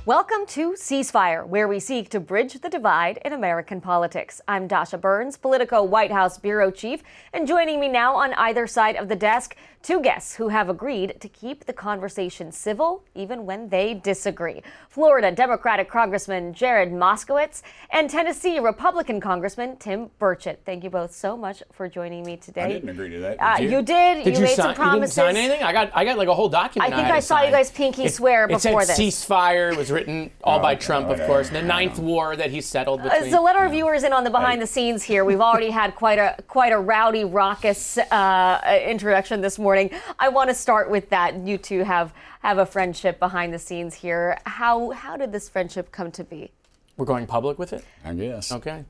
Welcome to Ceasefire, where we seek to bridge the divide in American politics. I'm Dasha Burns, Politico White House Bureau Chief, and joining me now on either side of the desk, two guests who have agreed to keep the conversation civil even when they disagree. Florida Democratic Congressman Jared Moskowitz and Tennessee Republican Congressman Tim Burchett. Thank you both so much for joining me today. I didn't agree to that. You did. Did you made some promises. You didn't sign anything? I got like a whole document. I think I saw you guys pinky swear before this. It said ceasefire. It was written all by Trump, of course. The ninth war that he settled between. So let our viewers in on the behind the scenes here. We've already had quite a rowdy, raucous introduction this morning. I want to start with that. You two have a friendship behind the scenes here. How did this friendship come to be? We're going public with it? I guess. Okay.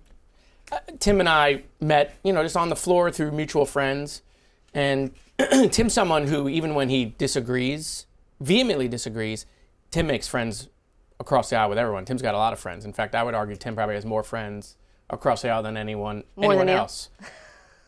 Tim and I met, just on the floor through mutual friends. And Tim's someone who, even when he disagrees, vehemently disagrees, Tim makes friends across the aisle with everyone. Tim's got a lot of friends. In fact, I would argue Tim probably has more friends across the aisle than anyone else.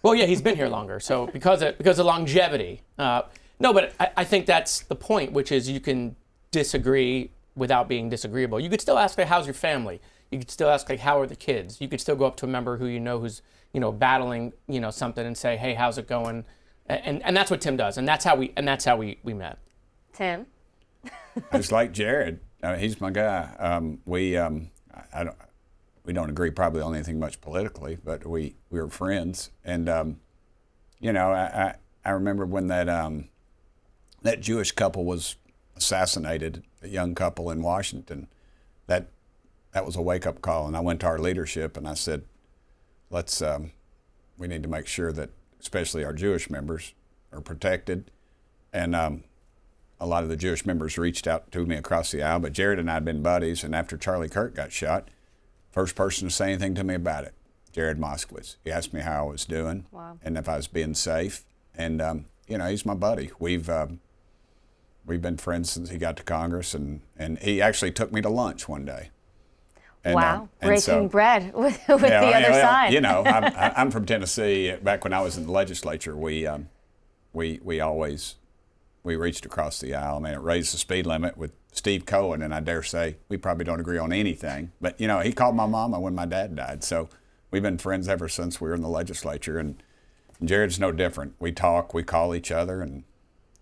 Well, yeah, he's been here longer. So because of longevity. No, but I think that's the point, which is you can disagree without being disagreeable. You could still ask, like, how's your family? You could still ask, like, how are the kids? You could still go up to a member who who's battling something and say, hey, how's it going? And that's what Tim does, and that's how we met. Tim, I just like Jared. He's my guy. We don't agree probably on anything much politically, but we were friends. And I remember when that Jewish couple was assassinated, a young couple in Washington. That was a wake-up call, and I went to our leadership and I said, we need to make sure that especially our Jewish members are protected. And a lot of the Jewish members reached out to me across the aisle, but Jared and I had been buddies, and after Charlie Kirk got shot, first person to say anything to me about it, Jared Moskowitz. He asked me how I was doing. Wow. And if I was being safe. And he's my buddy. We've been friends since he got to Congress, and he actually took me to lunch one day. And, wow, breaking bread with the other side. I'm from Tennessee. Back when I was in the legislature, we reached across the aisle. I mean, it raised the speed limit with Steve Cohen, and I dare say we probably don't agree on anything. But he called my mama when my dad died, so we've been friends ever since we were in the legislature. And Jared's no different. We talk, we call each other, and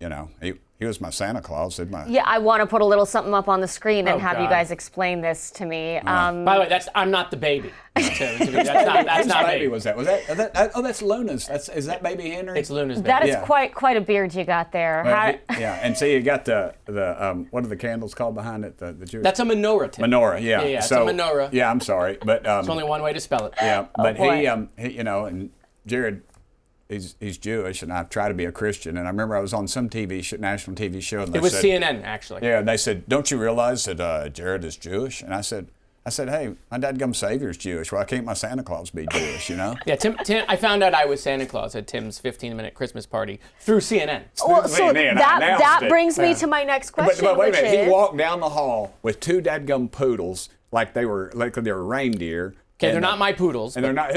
he was my Santa Claus. Yeah, I want to put a little something up on the screen and have you guys explain this to me. By the way, I'm not the baby. That's not baby. Was that? Oh, that's Luna's. Is that baby Henry? It's Luna's baby. That is quite a beard you got there. Well, and see, you got the what are the candles called behind it? The Jewish. That's a menorah. Tim. Menorah, yeah. Yeah, it's a menorah. Yeah, I'm sorry, but there's only one way to spell it. Yeah, but he and Jared. He's Jewish, and I've tried to be a Christian. And I remember I was on some national TV show. And it was CNN, actually. Yeah, and they said, "Don't you realize that Jared is Jewish?" And I said, "Hey, my dadgum Savior's Jewish. Why can't my Santa Claus be Jewish? Yeah, Tim. I found out I was Santa Claus at Tim's 15-minute Christmas party through CNN. Well, so that brings me to my next question. But wait a minute, he walked down the hall with two dadgum poodles like they were reindeer. Okay, they're not my poodles. And they're not,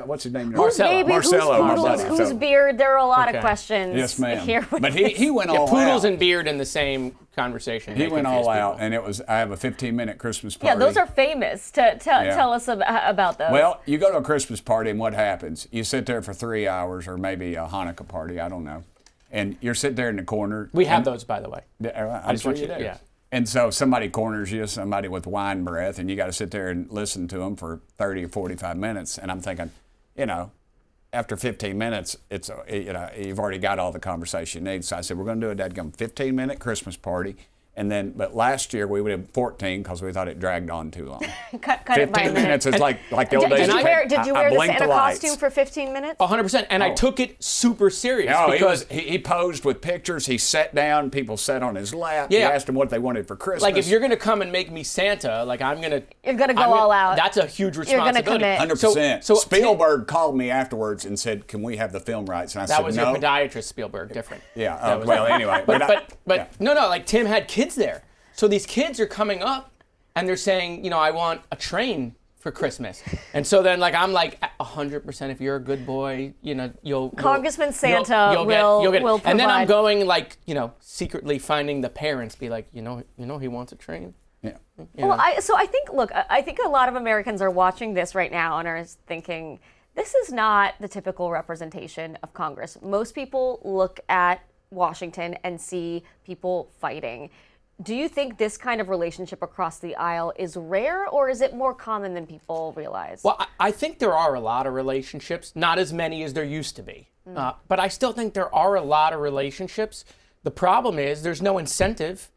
what's his name? Marcelo, my buddy. Whose beard? There are a lot of questions. Yes, ma'am. Here but he went all out. Poodles and beard in the same conversation. He went all out, and I have a 15-minute Christmas party. Yeah, those are famous. Tell us about those. Well, you go to a Christmas party, and what happens? You sit there for 3 hours, or maybe a Hanukkah party, I don't know. And you're sitting there in the corner. We have those, by the way. I just want you to. Yeah. And so somebody corners you, somebody with wine breath, and you got to sit there and listen to them for 30 or 45 minutes. And I'm thinking, after 15 minutes, it's you've already got all the conversation you need. So I said, we're going to do a dadgum 15-minute Christmas party. But last year we would have 14 because we thought it dragged on too long. cut 15 it by a minute. minutes is like the old days. Did you wear the Santa costume for 15 minutes? 100%, and I took it super serious. No, because he posed with pictures. He sat down. People sat on his lap. Yeah. He asked them what they wanted for Christmas. Like, if you're going to come and make me Santa, like you're going to go all out. That's a huge responsibility. You're going to commit. 100%. So Spielberg called me afterwards and said, "Can we have the film rights?" And I said, "No." That was your podiatrist, Spielberg. Different. Yeah. Well, anyway. But no. Like, Tim had kids there. So these kids are coming up, and they're saying, I want a train for Christmas. And so then, I'm like, 100%, if you're a good boy, you'll... Congressman Santa will provide. And then I'm going, secretly finding the parents, be like, he wants a train? Yeah. Well, I think, look, I think a lot of Americans are watching this right now and are thinking, this is not the typical representation of Congress. Most people look at Washington and see people fighting. Do you think this kind of relationship across the aisle is rare, or is it more common than people realize? Well, I think there are a lot of relationships, not as many as there used to be. But I still think there are a lot of relationships. The problem is there's no incentive.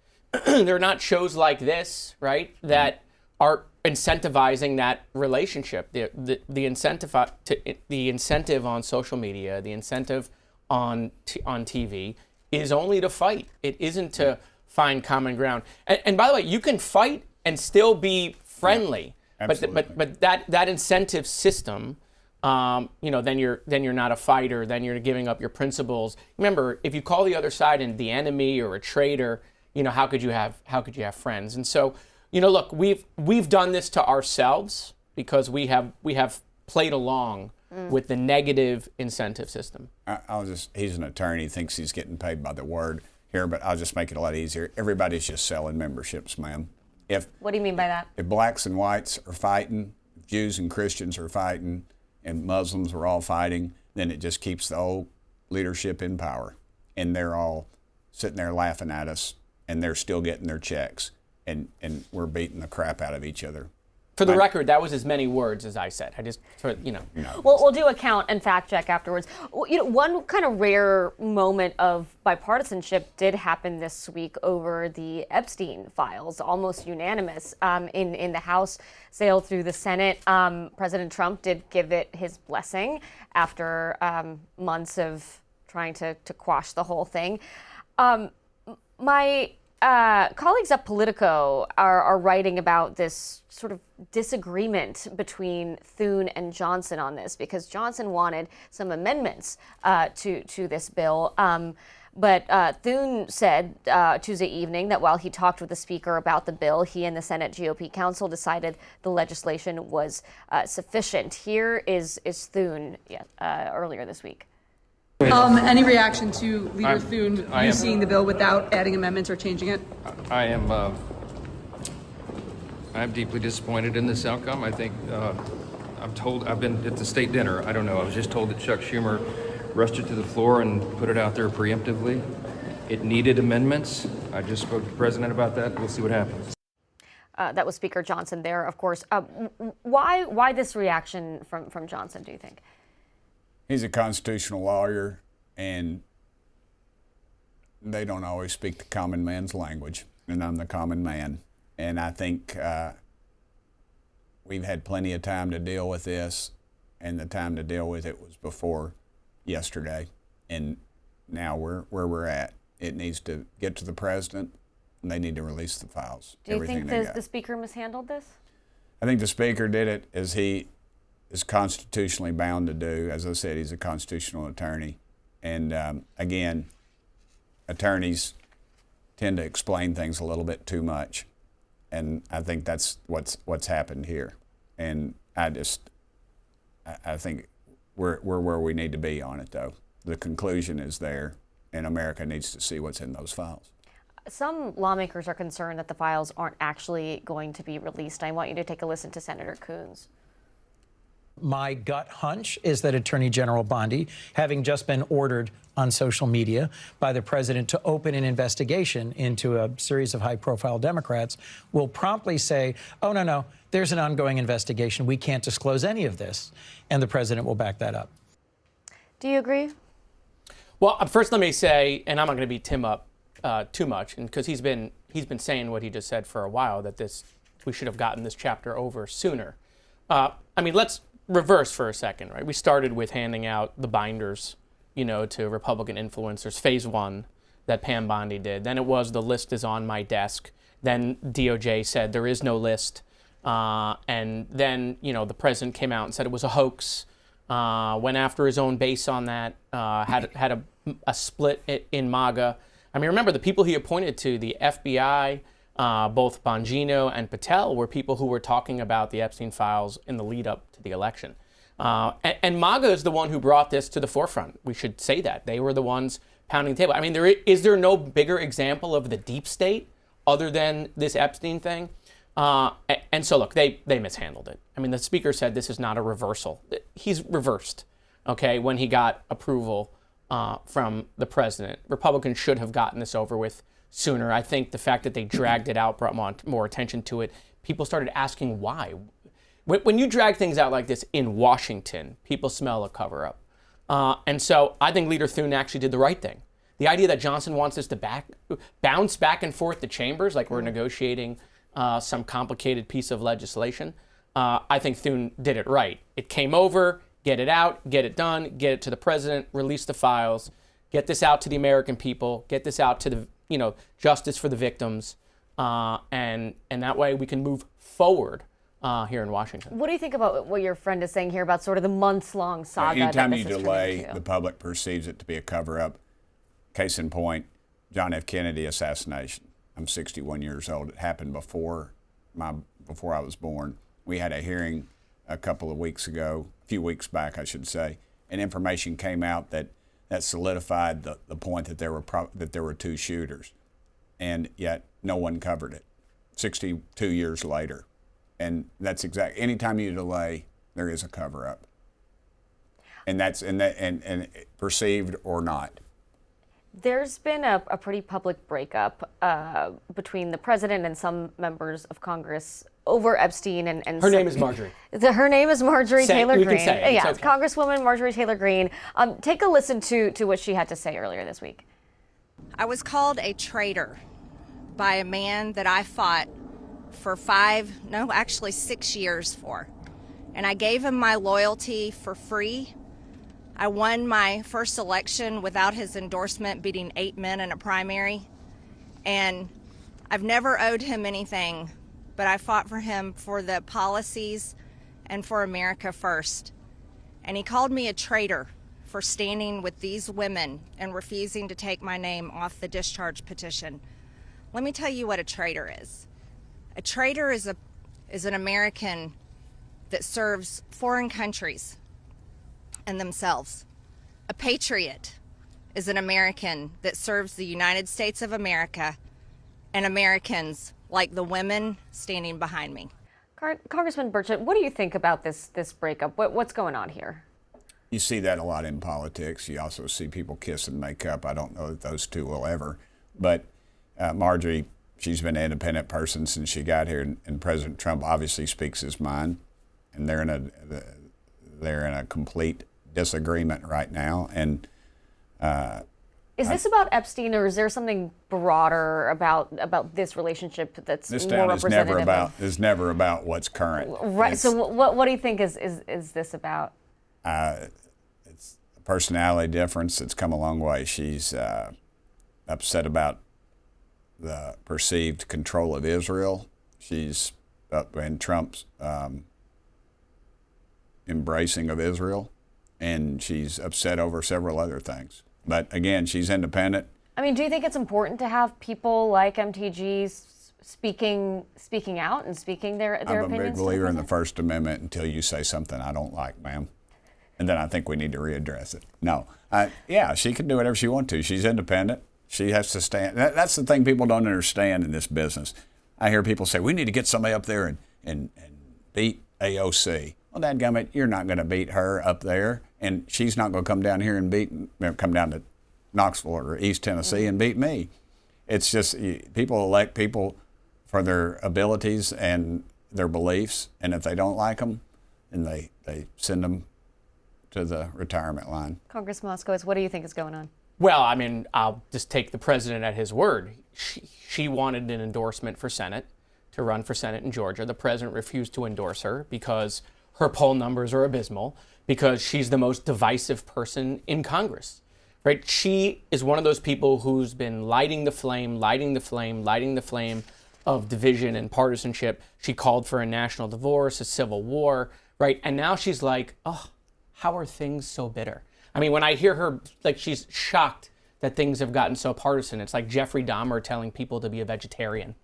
There are not shows like this, right, that are incentivizing that relationship. The incentive on social media, the incentive on TV is only to fight. It isn't to find common ground. And by the way, you can fight and still be friendly. But that incentive system, then you're not a fighter. Then you're giving up your principles. Remember, if you call the other side the enemy or a traitor, how could you have friends? And so, look, we've done this to ourselves because we have played along with the negative incentive system. He's an attorney, thinks he's getting paid by the word here, but I'll just make it a lot easier. Everybody's just selling memberships, ma'am. What do you mean by that? If blacks and whites are fighting, if Jews and Christians are fighting, and Muslims are all fighting, then it just keeps the old leadership in power. And they're all sitting there laughing at us, and they're still getting their checks, and we're beating the crap out of each other. For the record, that was as many words as I said. I just, Well, we'll do a count and fact check afterwards. One kind of rare moment of bipartisanship did happen this week over the Epstein files, almost unanimous in the House, sailed through the Senate. President Trump did give it his blessing after months of trying to quash the whole thing. My colleagues at Politico are writing about this sort of disagreement between Thune and Johnson on this, because Johnson wanted some amendments to this bill. But Thune said Tuesday evening that while he talked with the Speaker about the bill, he and the Senate GOP counsel decided the legislation was sufficient. Here is Thune earlier this week. Any reaction to Leader Thune seeing the bill without adding amendments or changing it? I'm deeply disappointed in this outcome. I think I've been at the state dinner. I don't know. I was just told that Chuck Schumer rushed it to the floor and put it out there preemptively. It needed amendments. I just spoke to the president about that. We'll see what happens. That was Speaker Johnson there, of course. Why this reaction from Johnson, do you think? He's a constitutional lawyer, and they don't always speak the common man's language, and I'm the common man. And I think we've had plenty of time to deal with this, and the time to deal with it was before yesterday. And now where we're at, it needs to get to the president, and they need to release the files. Do you think the Speaker mishandled this? I think the Speaker did it as he is constitutionally bound to do. As I said, he's a constitutional attorney. And again, attorneys tend to explain things a little bit too much. And I think that's what's happened here. And I think we're where we need to be on it, though. The conclusion is there, and America needs to see what's in those files. Some lawmakers are concerned that the files aren't actually going to be released. I want you to take a listen to Senator Coons. My gut hunch is that Attorney General Bondi, having just been ordered on social media by the president to open an investigation into a series of high-profile Democrats, will promptly say, oh, no, there's an ongoing investigation. We can't disclose any of this. And the president will back that up. Do you agree? Well, first let me say, and I'm not going to beat Tim up too much, and because he's been saying what he just said for a while, that we should have gotten this chapter over sooner. Let's reverse for a second, right? We started with handing out the binders, to Republican influencers, phase one that Pam Bondi did. Then it was the list is on my desk. Then DOJ said there is no list. And then, the president came out and said it was a hoax, went after his own base on that, had a split in MAGA. Remember the people he appointed to the FBI, both Bongino and Patel, were people who were talking about the Epstein files in the lead up to the election. And MAGA is the one who brought this to the forefront. We should say that. They were the ones pounding the table. Is there no bigger example of the deep state other than this Epstein thing? And so, look, they mishandled it. I mean, the speaker said this is not a reversal. He's reversed, okay, when he got approval from the president. Republicans should have gotten this over with sooner. I think the fact that they dragged it out brought more attention to it. People started asking why. When you drag things out like this in Washington, people smell a cover-up. And so I think Leader Thune actually did the right thing. The idea that Johnson wants us to bounce back and forth the chambers like we're negotiating some complicated piece of legislation, I think Thune did it right. It came over, get it out, get it done, get it to the president, release the files, get this out to the American people, get this out to the, justice for the victims, and that way we can move forward here in Washington. What do you think about what your friend is saying here about sort of the months-long saga? Anytime that you this is delay, turning into? the public perceives it to be a cover-up. Case in point, John F. Kennedy assassination. I'm 61 years old. It happened before I was born. We had a hearing a couple of weeks ago, a few weeks back, I should say, and information came out that solidified the point that there were two shooters, and yet no one covered it. 62 years later, and that's exactly. Anytime you delay, there is a cover-up, and that's and perceived or not. There's been a pretty public breakup between the president and some members of Congress over Epstein and her name is Marjorie. Her name is Marjorie Taylor Greene. Can say it. Yeah, okay. Congresswoman Marjorie Taylor Greene. Take a listen to what she had to say earlier this week. I was called a traitor by a man that I fought for 6 years for. And I gave him my loyalty for free. I won my first election without his endorsement, beating 8 men in a primary. And I've never owed him anything, but I fought for him for the policies and for America first. And he called me a traitor for standing with these women and refusing to take my name off the discharge petition. Let me tell you what a traitor is. A traitor is an American that serves foreign countries and themselves. A patriot is an American that serves the United States of America and Americans like the women standing behind me. Congressman Burchett, what do you think about this breakup? What's going on here? You see that a lot in politics. You also see people kiss and make up. I don't know that those two will ever. But Marjorie, she's been an independent person since she got here, and President Trump obviously speaks his mind, and they're in a complete disagreement right now. And is this about Epstein, or is there something broader about this relationship that's this more town is representative? is never about what's current. Right. So what do you think is this about? It's a personality difference that's come a long way. She's upset about the perceived control of Israel. She's up in Trump's embracing of Israel, and she's upset over several other things. But again, she's independent. I mean, do you think it's important to have people like MTG speaking out and speaking their opinions? I'm a big believer in the First Amendment until you say something I don't like, ma'am. And then I think we need to readdress it. No. Yeah, she can do whatever she wants to. She's independent. She has to stand. That's the thing people don't understand in this business. I hear people say, we need to get somebody up there and beat AOC. Well, dadgummit, you're not going to beat her up there, and she's not going to come down here and come down to Knoxville or East Tennessee and beat me. It's just people elect people for their abilities and their beliefs, and if they don't like them, then they send them to the retirement line. Congressman Moskowitz, what do you think is going on? Well, I mean, I'll just take the president at his word. She wanted an endorsement for Senate, to run for Senate in Georgia. The president refused to endorse her because her poll numbers are abysmal, because she's the most divisive person in Congress, right? She is one of those people who's been lighting the flame of division and partisanship. She called for a national divorce, a civil war, right? And now she's like, oh, how are things so bitter? I mean, when I hear her, like, she's shocked that things have gotten so partisan. It's like Jeffrey Dahmer telling people to be a vegetarian.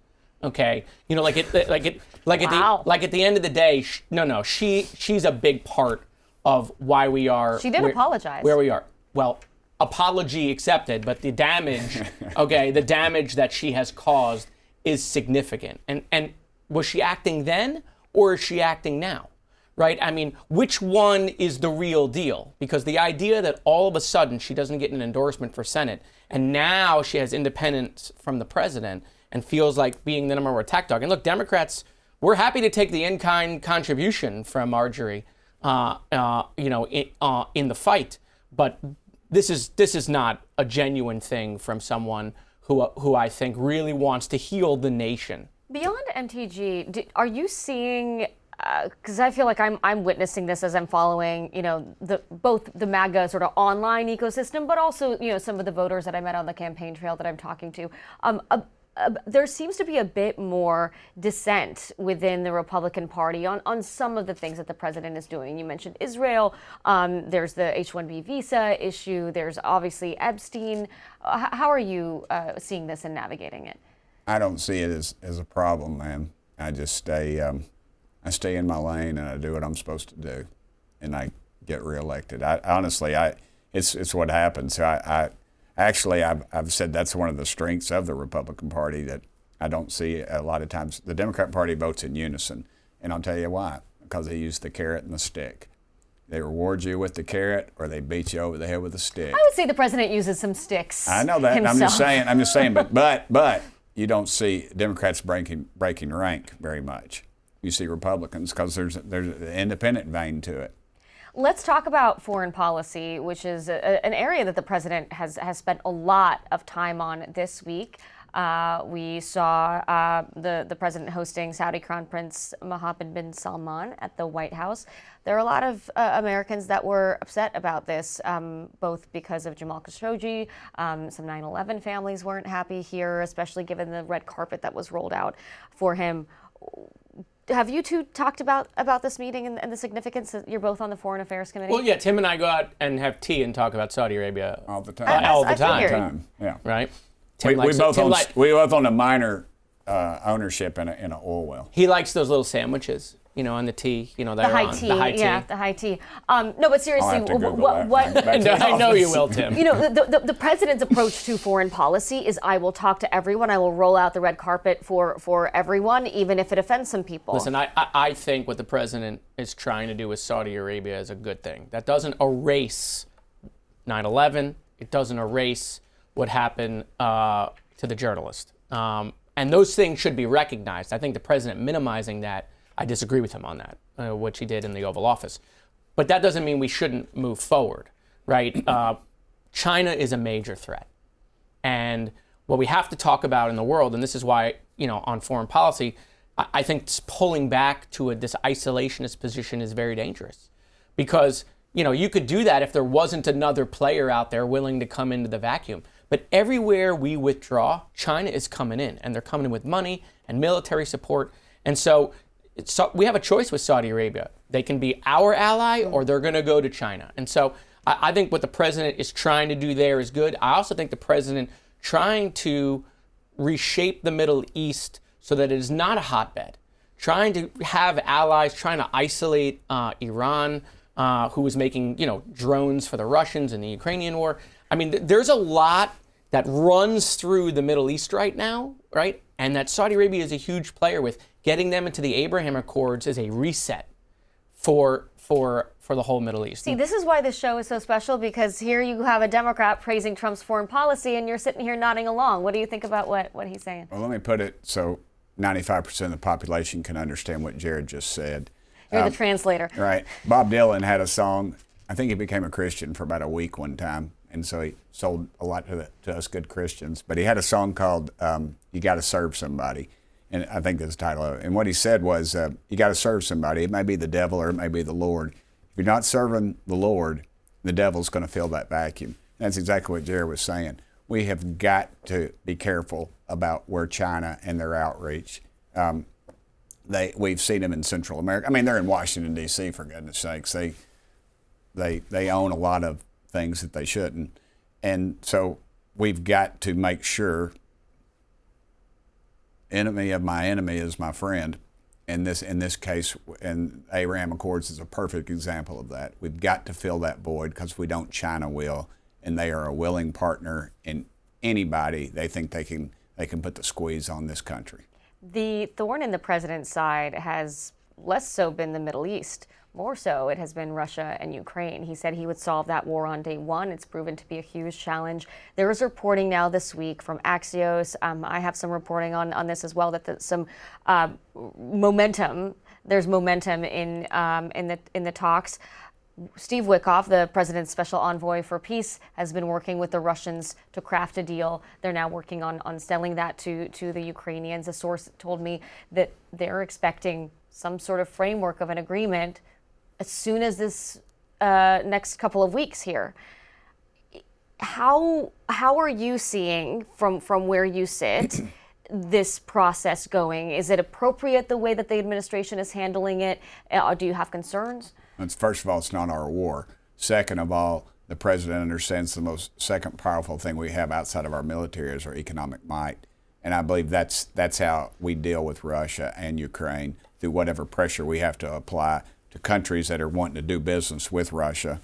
Okay, like at the end of the day, she's a big part of why we are. She did apologize. Where we are. Well, apology accepted, but the damage, the damage that she has caused is significant. And Was she acting then, or is she acting now? Right? I mean, which one is the real deal? Because the idea that all of a sudden she doesn't get an endorsement for Senate, and now she has independence from the president and feels like being the number one attack dog. And look, Democrats, we're happy to take the in-kind contribution from Marjorie, in the fight, but this is not a genuine thing from someone who I think really wants to heal the nation. Beyond MTG, are you seeing? Because I feel like I'm witnessing this as I'm following, both the MAGA sort of online ecosystem, but also, some of the voters that I met on the campaign trail that I'm talking to. There seems to be a bit more dissent within the Republican Party on some of the things that the president is doing. You mentioned Israel. There's the H-1B visa issue. There's obviously Epstein. How are you seeing this and navigating it? I don't see it as a problem, man. I just stay in my lane and I do what I'm supposed to do, and I get reelected. It's what happens. I've said that's one of the strengths of the Republican Party that I don't see a lot of times. The Democrat Party votes in unison, and I'll tell you why. Because they use the carrot and the stick. They reward you with the carrot, or they beat you over the head with a stick. I would say the president uses some sticks. I know that. Himself. I'm just saying. But you don't see Democrats breaking rank very much. You see Republicans because there's an independent vein to it. Let's talk about foreign policy, which is an area that the president has spent a lot of time on this week. We saw the president hosting Saudi Crown Prince Mohammed bin Salman at the White House. There are a lot of Americans that were upset about this, both because of Jamal Khashoggi. Some 9/11 families weren't happy here, especially given the red carpet that was rolled out for him. Have you two talked about this meeting and the significance that you're both on the Foreign Affairs Committee? Well, yeah, Tim and I go out and have tea and talk about Saudi Arabia all the time. All the time. Yeah. Right? We both own a minor ownership in an oil well. He likes those little sandwiches, on the tea, the high tea. Yeah, the high tea. No, but seriously, I know you will, Tim. The president's approach to foreign policy is I will talk to everyone. I will roll out the red carpet for everyone, even if it offends some people. Listen, I think what the president is trying to do with Saudi Arabia is a good thing. That doesn't erase 9/11. It doesn't erase what happened to the journalist. And those things should be recognized. I think the president minimizing that, I disagree with him on that, which he did in the Oval Office. But that doesn't mean we shouldn't move forward, right? China is a major threat. And what we have to talk about in the world, and this is why, on foreign policy, I think pulling back to this isolationist position is very dangerous. Because, you could do that if there wasn't another player out there willing to come into the vacuum. But everywhere we withdraw, China is coming in, and they're coming in with money and military support. And so we have a choice with Saudi Arabia. They can be our ally, or they're going to go to China. And so I think what the president is trying to do there is good. I also think the president trying to reshape the Middle East so that it is not a hotbed, trying to have allies, trying to isolate Iran, who is making drones for the Russians in the Ukrainian war. I mean, there's a lot that runs through the Middle East right now, right? And that Saudi Arabia is a huge player with. Getting them into the Abraham Accords is a reset for the whole Middle East. See, this is why this show is so special, because here you have a Democrat praising Trump's foreign policy, and you're sitting here nodding along. What do you think about what he's saying? Well, let me put it so 95% of the population can understand what Jared just said. You're the translator. Right. Bob Dylan had a song. I think he became a Christian for about a week one time, and so he sold a lot to us good Christians. But he had a song called You Gotta Serve Somebody. And I think that's the title of it. And what he said was, you got to serve somebody. It may be the devil or it may be the Lord. If you're not serving the Lord, the devil's going to fill that vacuum. That's exactly what Jared was saying. We have got to be careful about where China and their outreach. We've seen them in Central America. I mean, they're in Washington, D.C., for goodness sakes. They own a lot of things that they shouldn't. And so we've got to make sure enemy of my enemy is my friend. In this case, and Abraham Accords is a perfect example of that. We've got to fill that void, because if we don't, China will, and they are a willing partner in anybody they think they can put the squeeze on this country. The thorn in the president's side has less so been the Middle East. More so, it has been Russia and Ukraine. He said he would solve that war on day one. It's proven to be a huge challenge. There is reporting now this week from Axios. I have some reporting on this as well, that some momentum. There's momentum in the talks. Steve Witkoff, the president's special envoy for peace, has been working with the Russians to craft a deal. They're now working on selling that to the Ukrainians. A source told me that they're expecting some sort of framework of an agreement as soon as this next couple of weeks here. How are you seeing from where you sit this process going? Is it appropriate the way that the administration is handling it? Do you have concerns? First of all, it's not our war. Second of all, the president understands the most second powerful thing we have outside of our military is our economic might. And I believe that's how we deal with Russia and Ukraine, through whatever pressure we have to apply to countries that are wanting to do business with Russia.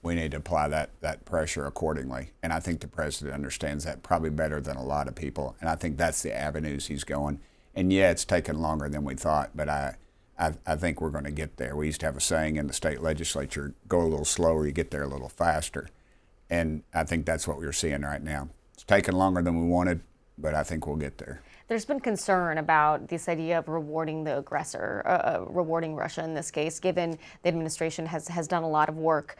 We need to apply that pressure accordingly. And I think the president understands that probably better than a lot of people. And I think that's the avenues he's going. And yeah, it's taken longer than we thought, but I think we're going to get there. We used to have a saying in the state legislature, go a little slower, you get there a little faster. And I think that's what we're seeing right now. It's taken longer than we wanted, but I think we'll get there. There's been concern about this idea of rewarding the aggressor, rewarding Russia in this case, given the administration has done a lot of work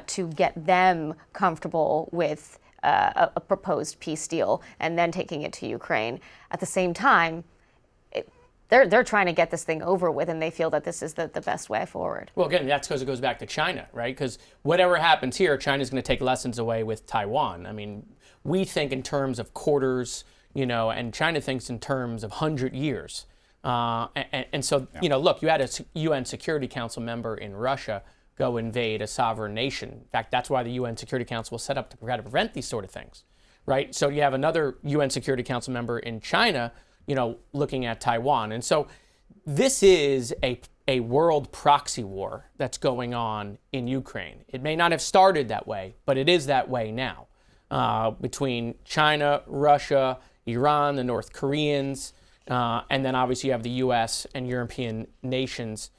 to get them comfortable with a proposed peace deal and then taking it to Ukraine. At the same time, they're trying to get this thing over with, and they feel that this is the best way forward. Well, again, that's because it goes back to China, right? Because whatever happens here, China's going to take lessons away with Taiwan. I mean, we think in terms of quarters, and China thinks in terms of 100 years. And so, look, you had a UN Security Council member in Russia go invade a sovereign nation. In fact, that's why the UN Security Council was set up to try to prevent these sort of things, right? So you have another UN Security Council member in China, looking at Taiwan. And so this is a world proxy war that's going on in Ukraine. It may not have started that way, but it is that way now, between China, Russia, Iran, the North Koreans, and then obviously you have the U.S. and European nations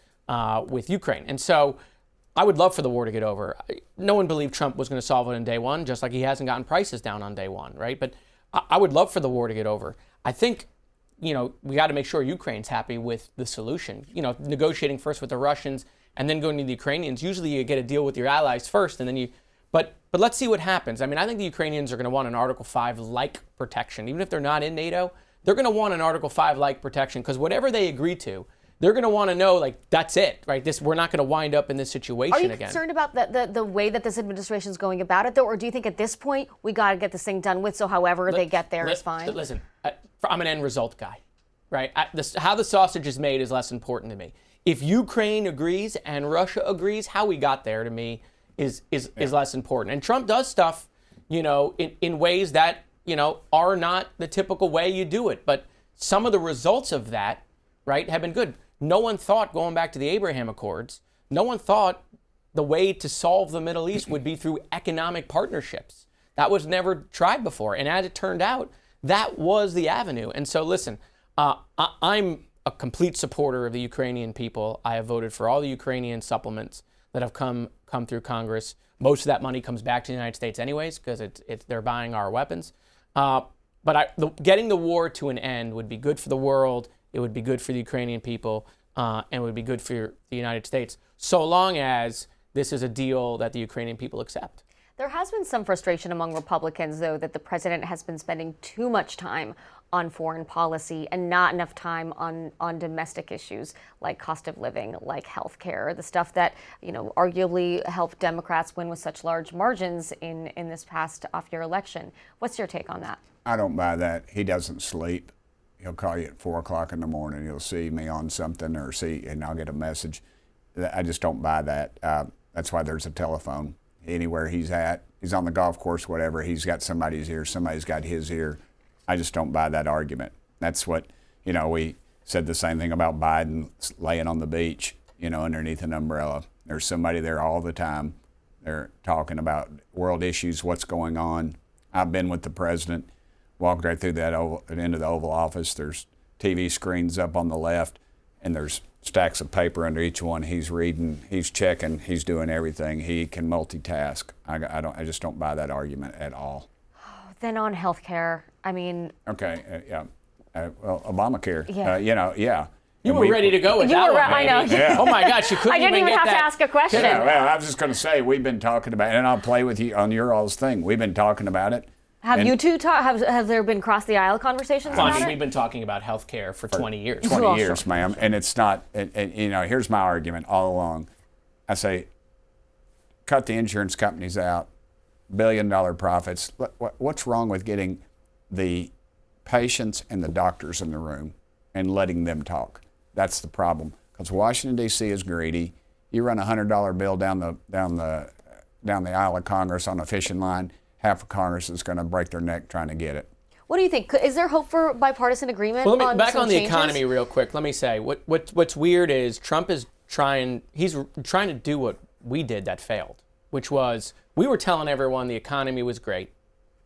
with Ukraine. And so I would love for the war to get over. No one believed Trump was going to solve it on day one, just like he hasn't gotten prices down on day one, right? But I would love for the war to get over. I think, we got to make sure Ukraine's happy with the solution. Negotiating first with the Russians and then going to the Ukrainians. Usually you get a deal with your allies first, and then you... But let's see what happens. I mean, I think the Ukrainians are going to want an Article 5-like protection. Even if they're not in NATO, they're going to want an Article 5-like protection, because whatever they agree to, they're going to want to know, that's it, right? We're not going to wind up in this situation again. Are you concerned about the way that this administration is going about it, though? Or do you think at this point we got to get this thing done with, so however they get there is fine? Listen, I'm an end result guy, right? How the sausage is made is less important to me. If Ukraine agrees and Russia agrees, how we got there, to me, is less important. And Trump does stuff, in ways that, are not the typical way you do it. But some of the results of that, right, have been good. No one thought, going back to the Abraham Accords, no one thought the way to solve the Middle East would be through economic partnerships. That was never tried before. And as it turned out, that was the avenue. And so, listen, I'm a complete supporter of the Ukrainian people. I have voted for all the Ukrainian supplements that have come through Congress. Most of that money comes back to the United States anyways, because they're buying our weapons. But getting the war to an end would be good for the world. It would be good for the Ukrainian people, and it would be good for the United States, so long as this is a deal that the Ukrainian people accept. There has been some frustration among Republicans, though, that the president has been spending too much time on foreign policy and not enough time on domestic issues like cost of living, like health care, the stuff that, arguably helped Democrats win with such large margins in this past off-year election. What's your take on that? I don't buy that. He doesn't sleep. He'll call you at 4 o'clock in the morning. He'll see me on something and I'll get a message. I just don't buy that. That's why there's a telephone. Anywhere he's at, he's on the golf course, whatever, he's got somebody's ear, somebody's got his ear. I just don't buy that argument. That's what, we said the same thing about Biden laying on the beach, underneath an umbrella. There's somebody there all the time. They're talking about world issues, what's going on. I've been with the president, walked right through that into the Oval Office. There's TV screens up on the left, and there's stacks of paper under each one. He's reading, he's checking, he's doing everything. He can multitask. I just don't buy that argument at all. Then on healthcare, I mean. Okay, yeah. Well, Obamacare, Yeah. Yeah. You were ready to go with You that were one, I know. baby. Oh my gosh, you couldn't I didn't even get have that. to ask a question. Yeah, well, I was just going to say, we've been talking about it, and I'll play with you on your all's thing. We've been talking about it. Have you two have there been cross the aisle conversations Well, about I mean, it? we've been talking about healthcare for 20 years. 20 years, ma'am, and it's not, here's my argument all along. I say, cut the insurance companies out, billion-dollar profits. What's wrong with getting the patients and the doctors in the room and letting them talk? That's the problem, because Washington, D.C. is greedy. You run a $100 bill down the aisle of Congress on a fishing line, half of Congress is going to break their neck trying to get it. What do you think? Is there hope for bipartisan agreement? Well, on back some on the changes? economy real quick. Let me say what's weird is Trump is trying to do what we did that failed, which was we were telling everyone the economy was great,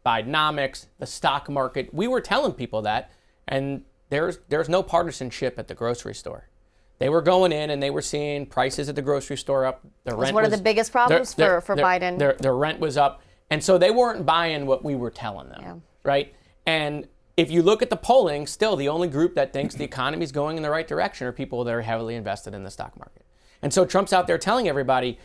Bidenomics, the stock market. We were telling people that, and there's no partisanship at the grocery store. They were going in and they were seeing prices at the grocery store up. Their rent one of the biggest problems for Biden. Their rent was up. And so they weren't buying what we were telling them, right? And if you look at the polling, still the only group that thinks the economy is going in the right direction are people that are heavily invested in the stock market. And so Trump's out there telling everybody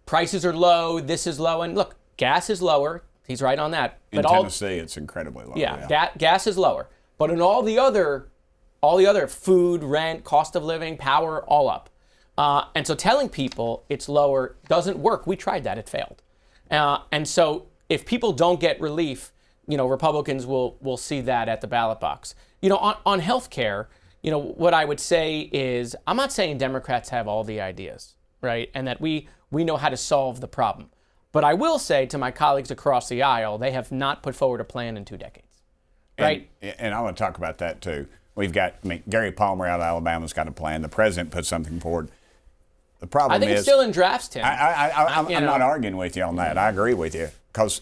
prices are low, this is low, and look, gas is lower. He's right on that. In Tennessee, it's incredibly low. Yeah, gas is lower. But in all the other food, rent, cost of living, power, all up. And so telling people it's lower doesn't work. We tried that, it failed. And so if people don't get relief, Republicans will see that at the ballot box. On health care, what I would say is, I'm not saying Democrats have all the ideas, right? And that we know how to solve the problem. But I will say to my colleagues across the aisle, they have not put forward a plan in 2 decades, right? And I want to talk about that too. We've got, Gary Palmer out of Alabama's got a plan. The president put something forward. The problem is, I think it's still in drafts, Tim. I'm not arguing with you on that. I agree with you, because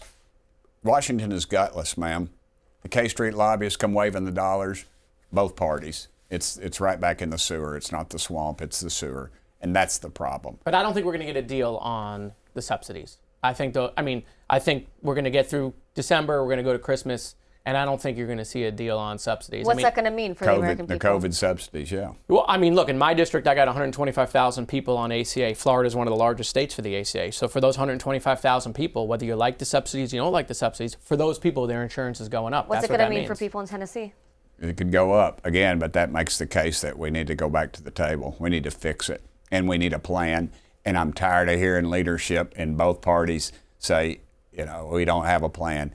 Washington is gutless, ma'am. The K Street lobbyists come waving the dollars, both parties. It's right back in the sewer. It's not the swamp, it's the sewer. And that's the problem. But I don't think we're going to get a deal on the subsidies. I think we're going to get through December, we're going to go to Christmas, and I don't think you're going to see a deal on subsidies. What's that going to mean for the American people? The COVID subsidies, yeah. Well, look, in my district, I got 125,000 people on ACA. Florida is one of the largest states for the ACA. So for those 125,000 people, whether you like the subsidies, you don't like the subsidies, for those people, their insurance is going up. What's it going to mean for people in Tennessee? It could go up again, but that makes the case that we need to go back to the table. We need to fix it, and we need a plan. And I'm tired of hearing leadership in both parties say, we don't have a plan.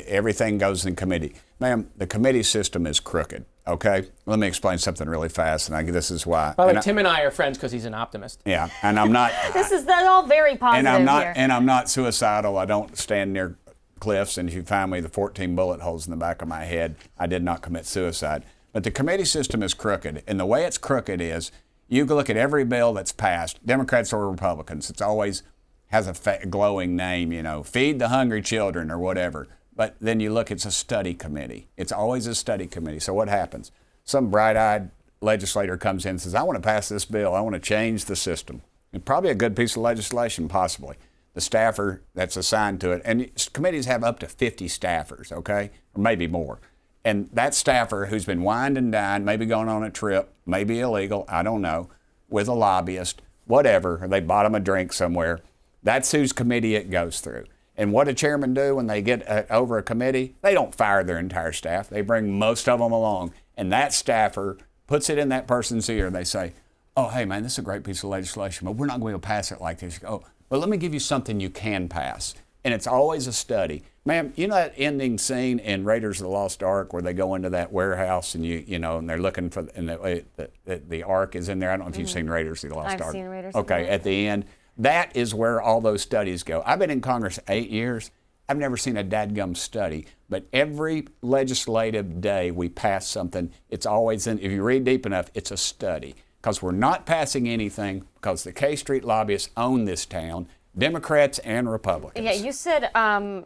Everything goes in committee. Ma'am, the committee system is crooked, okay? Let me explain something really fast, and this is why. By the way, Tim and I are friends because he's an optimist. Yeah, and I'm not. That's all very positive here. And I'm not suicidal. I don't stand near cliffs, and if you find me the 14 bullet holes in the back of my head, I did not commit suicide. But the committee system is crooked, and the way it's crooked is, you can look at every bill that's passed, Democrats or Republicans, it's always has a glowing name, feed the hungry children or whatever. But then you look, it's a study committee. It's always a study committee. So what happens? Some bright-eyed legislator comes in and says, I want to pass this bill. I want to change the system. And probably a good piece of legislation, possibly. The staffer that's assigned to it, and committees have up to 50 staffers, okay, or maybe more. And that staffer who's been wined and dined, maybe gone on a trip, maybe illegal, I don't know, with a lobbyist, whatever, or they bought him a drink somewhere, that's whose committee it goes through. And what do chairmen do when they get over a committee? They don't fire their entire staff. They bring most of them along. And that staffer puts it in that person's ear. They say, oh, hey, man, this is a great piece of legislation, but we're not going to pass it like this. You go, oh, well, let me give you something you can pass. And it's always a study. Ma'am, you know that ending scene in Raiders of the Lost Ark where they go into that warehouse and and they're looking for, and the Ark is in there. I don't know if you've seen Raiders of the Lost Ark. I've seen Raiders of the Okay, at the end. That is where all those studies go. I've been in Congress 8 years. I've never seen a dadgum study. But every legislative day we pass something, it's always if you read deep enough, it's a study. Because we're not passing anything because the K Street lobbyists own this town. Democrats and Republicans. Yeah, you said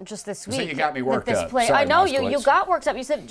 just this week. So you got me worked that this up. Place, Sorry, I know you Moskowitz. got worked up. You said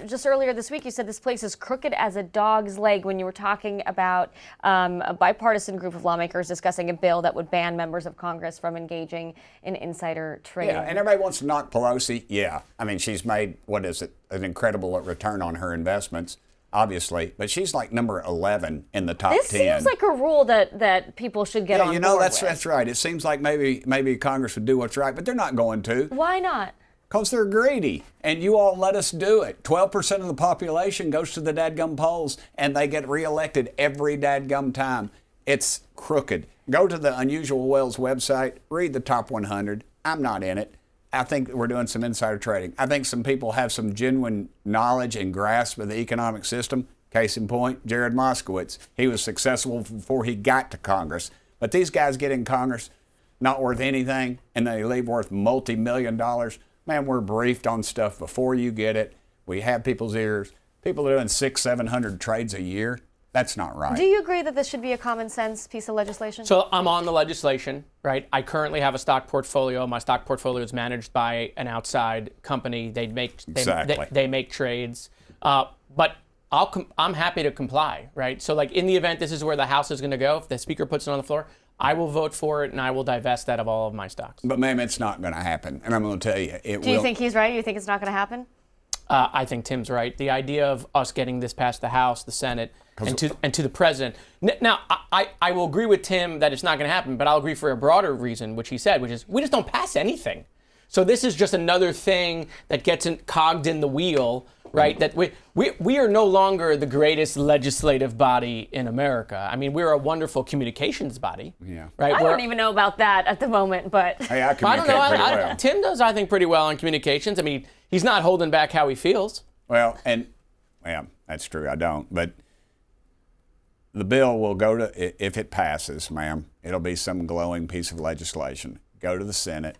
just earlier this week, you said this place is crooked as a dog's leg when you were talking about a bipartisan group of lawmakers discussing a bill that would ban members of Congress from engaging in insider trading. Yeah, and everybody wants to knock Pelosi. Yeah, I mean, she's made, what is it, an incredible return on her investments, obviously, but she's like number 11 in the top 10. This seems like a rule that people should get on you know, board that's with. that's right. It seems like maybe Congress would do what's right, but they're not going to. Why not? Because they're greedy, and you all let us do it. 12% of the population goes to the dadgum polls, and they get reelected every dadgum time. It's crooked. Go to the Unusual Wells website, read the top 100. I'm not in it. I think we're doing some insider trading. I think some people have some genuine knowledge and grasp of the economic system. Case in point, Jared Moskowitz. He was successful before he got to Congress. But these guys get in Congress, not worth anything, and they leave worth multi-million dollars. Man, we're briefed on stuff before you get it. We have people's ears. People are doing 600-700 trades a year. That's not right. Do you agree that this should be a common sense piece of legislation? So I'm on the legislation, right? I currently have a stock portfolio. My stock portfolio is managed by an outside company. They make trades, but I'm happy to comply, right? So like in the event this is where the House is going to go, if the Speaker puts it on the floor, I will vote for it and I will divest that of all of my stocks. But ma'am, it's not going to happen, and I'm going to tell you, it will. Do you think he's right? You think it's not going to happen? I think Tim's right. The idea of us getting this past the House, the Senate, and to the president. Now, I will agree with Tim that it's not going to happen, but I'll agree for a broader reason, which he said, which is we just don't pass anything. So this is just another thing that gets cogged in the wheel, right? That we are no longer the greatest legislative body in America. I mean, we're a wonderful communications body. Yeah. Right? I don't even know about that at the moment, but Hey, I I communicate don't know. pretty well. Tim does, I think, pretty well on communications. I mean, he's not holding back how he feels. Well, that's true. I don't. But the bill will go to, if it passes, ma'am, it'll be some glowing piece of legislation. Go to the Senate,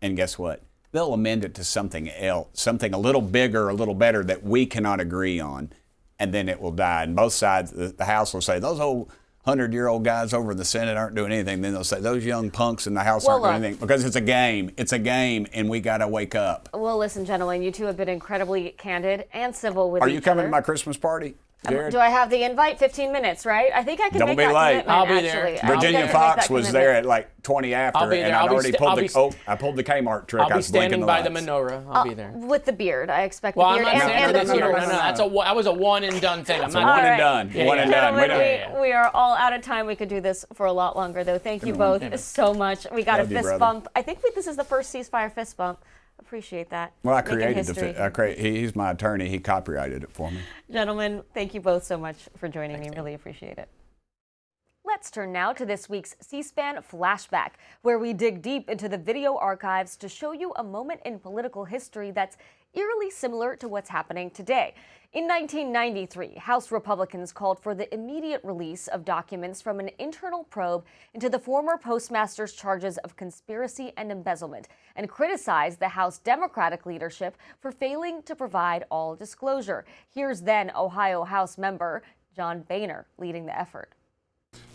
and guess what? They'll amend it to something else, something a little bigger, a little better that we cannot agree on, and then it will die. And both sides, the House will say, those old 100-year-old guys over in the Senate aren't doing anything. Then they'll say, those young punks in the House aren't doing anything. Because it's a game. It's a game, and we got to wake up. well, listen, gentlemen, you two have been incredibly candid and civil with each other. Are you coming to my Christmas party, Jared? Do I have the invite? 15 minutes, right? I think I can Don't make be that late. commitment, I'll be there. actually. I think I Virginia can make Fox that was commitment. there at like 20 after, I'll be there. and I'd already pulled I pulled the Kmart trick. I'll I be was blinking standing the by the lights. menorah. I'll be there. With the beard, I expect Well, the I'm beard not and saying the this year. beard. That was a one and done thing. I'm So not one and right. done. Yeah, One yeah. and done. Gentlemen, we are all out of time. We could do this for a lot longer, though. Thank you both so much. We got Love a you, fist brother. bump. I think this is the first ceasefire fist bump. Appreciate that. Well, I Making created history. He's my attorney. He copyrighted it for me. Gentlemen, thank you both so much for joining me. Really appreciate it. Let's turn now to this week's C-SPAN Flashback, where we dig deep into the video archives to show you a moment in political history that's eerily similar to what's happening today. In 1993, House Republicans called for the immediate release of documents from an internal probe into the former postmaster's charges of conspiracy and embezzlement, and criticized the House Democratic leadership for failing to provide all disclosure. Here's then Ohio House member John Boehner leading the effort.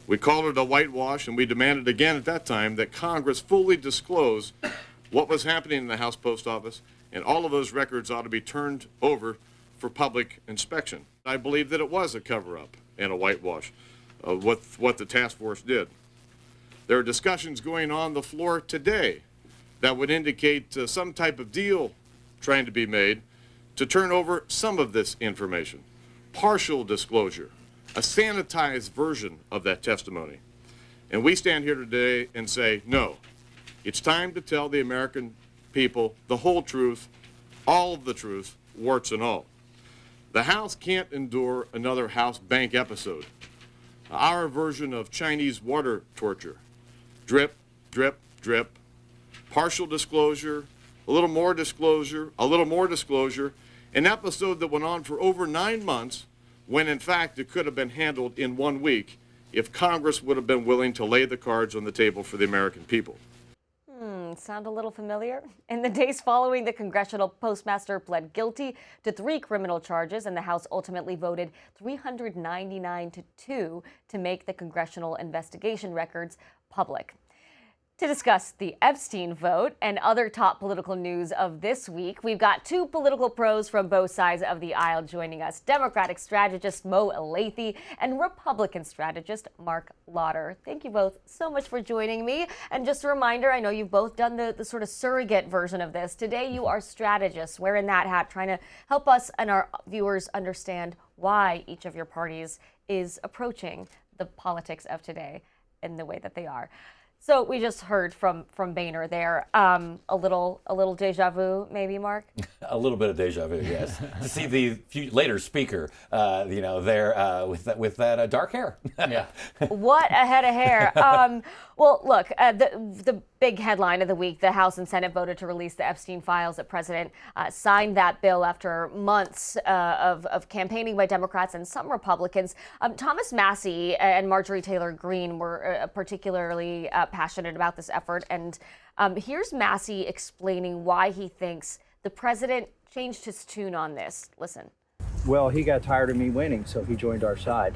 We called it a whitewash, and we demanded again at that time that Congress fully disclose what was happening in the House Post Office, and all of those records ought to be turned over for public inspection. I believe that it was a cover-up and a whitewash of what the task force did. There are discussions going on the floor today that would indicate some type of deal trying to be made to turn over some of this information. Partial disclosure, a sanitized version of that testimony. And we stand here today and say, no, it's time to tell the American people the whole truth, all of the truth, warts and all. The House can't endure another House bank episode. Our version of Chinese water torture. Drip, drip, drip. Partial disclosure, a little more disclosure, a little more disclosure. An episode that went on for over 9 months, when in fact it could have been handled in 1 week if Congress would have been willing to lay the cards on the table for the American people. Sound a little familiar? In the days following, the congressional postmaster pled guilty to 3 criminal charges, and the House ultimately voted 399 to 2 to make the congressional investigation records public. To discuss the Epstein vote and other top political news of this week, we've got two political pros from both sides of the aisle joining us. Democratic strategist Mo Elleithee and Republican strategist Marc Lotter. Thank you both so much for joining me. And just a reminder, I know you've both done the sort of surrogate version of this. Today you are strategists, wearing that hat, trying to help us and our viewers understand why each of your parties is approaching the politics of today in the way that they are. So we just heard from Boehner there. A little deja vu, maybe, Mark? A little bit of deja vu, yes. To see the later speaker, there with that dark hair. Yeah. What a head of hair. Well, look, the big headline of the week, the House and Senate voted to release the Epstein files. The president signed that bill after months of campaigning by Democrats and some Republicans. Thomas Massie and Marjorie Taylor Greene were particularly passionate about this effort. And here's Massie explaining why he thinks the president changed his tune on this. Listen. Well, he got tired of me winning, so he joined our side.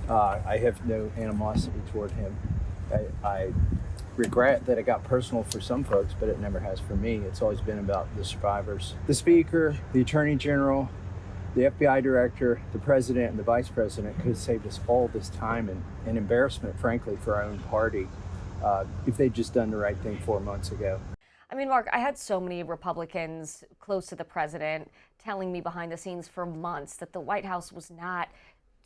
I have no animosity toward him. I regret that it got personal for some folks, but it never has for me. It's always been about the survivors. The Speaker, the Attorney General, the FBI Director, the President, and the Vice President could have saved us all this time and embarrassment, frankly, for our own party if they'd just done the right thing 4 months ago. I mean, Mark, I had so many Republicans close to the president telling me behind the scenes for months that the White House was not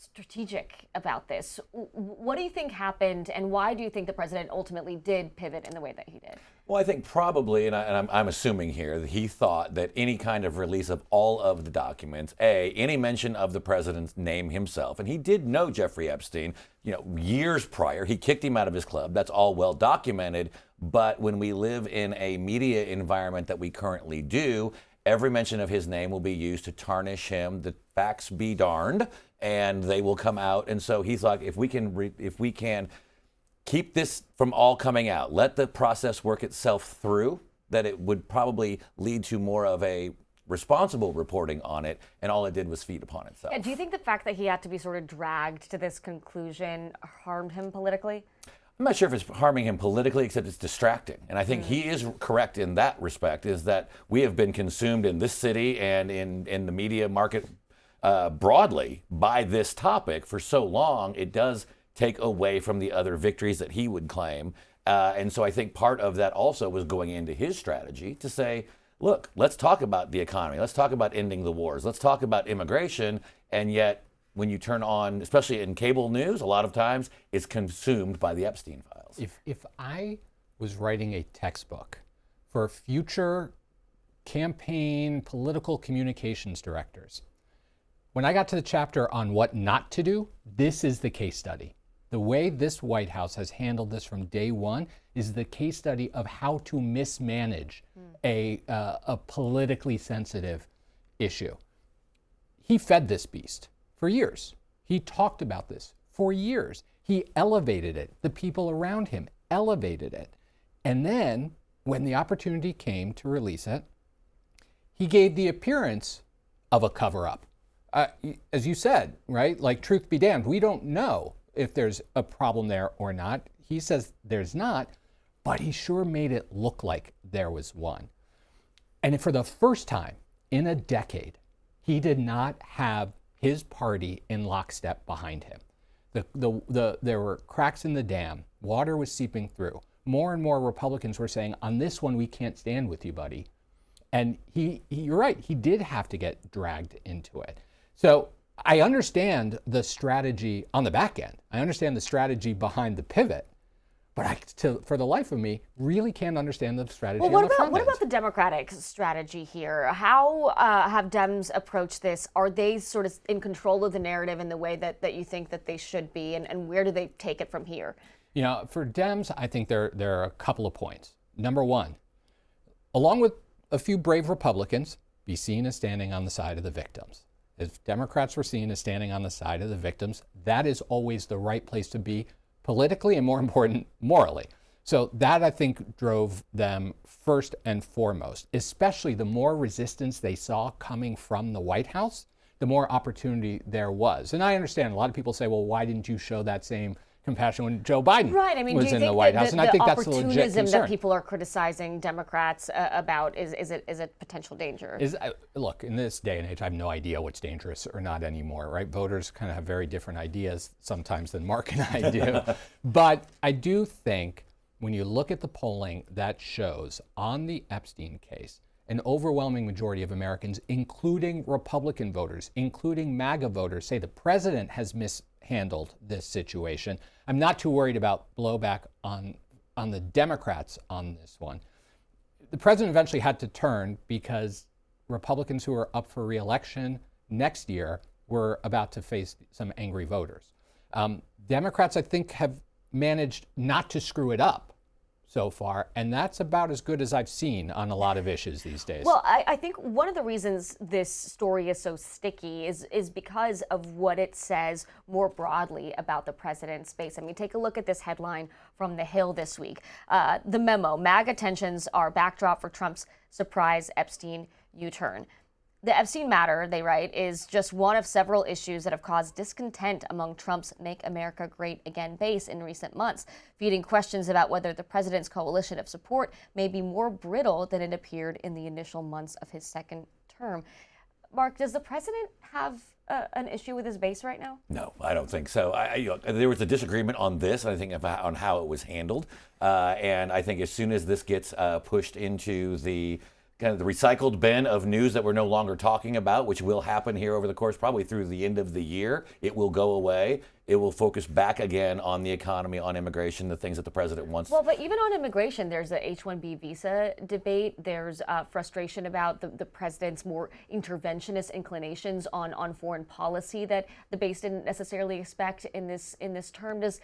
strategic about this. What do you think happened, and why do you think the president ultimately did pivot in the way that he did? Well, I think probably, and I'm assuming here, that he thought that any kind of release of all of the documents, any mention of the president's name himself, and he did know Jeffrey Epstein, years prior. He kicked him out of his club. That's all well documented. But when we live in a media environment that we currently do, every mention of his name will be used to tarnish him. The facts be darned, and they will come out. And so he thought, if we can keep this from all coming out, let the process work itself through, that it would probably lead to more of a responsible reporting on it, and all it did was feed upon itself. Yeah, do you think the fact that he had to be sort of dragged to this conclusion harmed him politically? I'm not sure if it's harming him politically, except it's distracting. And I think he is correct in that respect, is that we have been consumed in this city and in the media market broadly by this topic for so long, it does take away from the other victories that he would claim. And so I think part of that also was going into his strategy to say, look, let's talk about the economy. Let's talk about ending the wars. Let's talk about immigration. And yet, when you turn on, especially in cable news, a lot of times it's consumed by the Epstein files. If I was writing a textbook for future campaign political communications directors, when I got to the chapter on what not to do, this is the case study. The way this White House has handled this from day one is the case study of how to mismanage a politically sensitive issue. He fed this beast for years. He talked about this for years. He elevated it. The people around him elevated it. And then when the opportunity came to release it, he gave the appearance of a cover-up. As you said, right? Like, truth be damned, we don't know if there's a problem there or not. He says there's not, but he sure made it look like there was one. And for the first time in a decade, he did not have his party in lockstep behind him. There were cracks in the dam. Water was seeping through. More and more Republicans were saying, on this one, we can't stand with you, buddy. And you're right, he did have to get dragged into it. So I understand the strategy on the back end. I understand the strategy behind the pivot. But for the life of me, really can't understand the strategy on the front end. What about the Democratic strategy here? How have Dems approached this? Are they sort of in control of the narrative in the way that you think that they should be? And where do they take it from here? For Dems, I think there are a couple of points. Number one, along with a few brave Republicans, be seen as standing on the side of the victims. If Democrats were seen as standing on the side of the victims, that is always the right place to be politically and, more important, morally. So that, I think, drove them first and foremost, especially the more resistance they saw coming from the White House, the more opportunity there was. And I understand a lot of people say, well, why didn't you show that same compassion when Joe Biden Right. I mean, was do you in think the White that House, and I think that's a legit opportunism concern. that people are criticizing Democrats about is a potential danger? Look, in this day and age, I have no idea what's dangerous or not anymore, right? Voters kind of have very different ideas sometimes than Mark and I do. But I do think when you look at the polling that shows on the Epstein case, an overwhelming majority of Americans, including Republican voters, including MAGA voters, say the president has mishandled this situation. I'm not too worried about blowback on the Democrats on this one. The president eventually had to turn because Republicans who are up for re-election next year were about to face some angry voters. Democrats, I think, have managed not to screw it up so far, and that's about as good as I've seen on a lot of issues these days. Well, I think one of the reasons this story is so sticky is because of what it says more broadly about the president's base. I mean, take a look at this headline from The Hill this week. The memo, MAGA tensions are backdrop for Trump's surprise Epstein U-turn. The Epstein matter, they write, is just one of several issues that have caused discontent among Trump's Make America Great Again base in recent months, feeding questions about whether the president's coalition of support may be more brittle than it appeared in the initial months of his second term. Mark, does the president have an issue with his base right now? No, I don't think so. There was a disagreement on this, I think, on how it was handled. And I think as soon as this gets pushed into the kind of the recycled bin of news that we're no longer talking about, which will happen here over the course, probably through the end of the year. It will go away. It will focus back again on the economy, on immigration, the things that the president wants. Well, but even on immigration, there's a H-1B visa debate. There's frustration about the president's more interventionist inclinations on foreign policy that the base didn't necessarily expect in this term. Does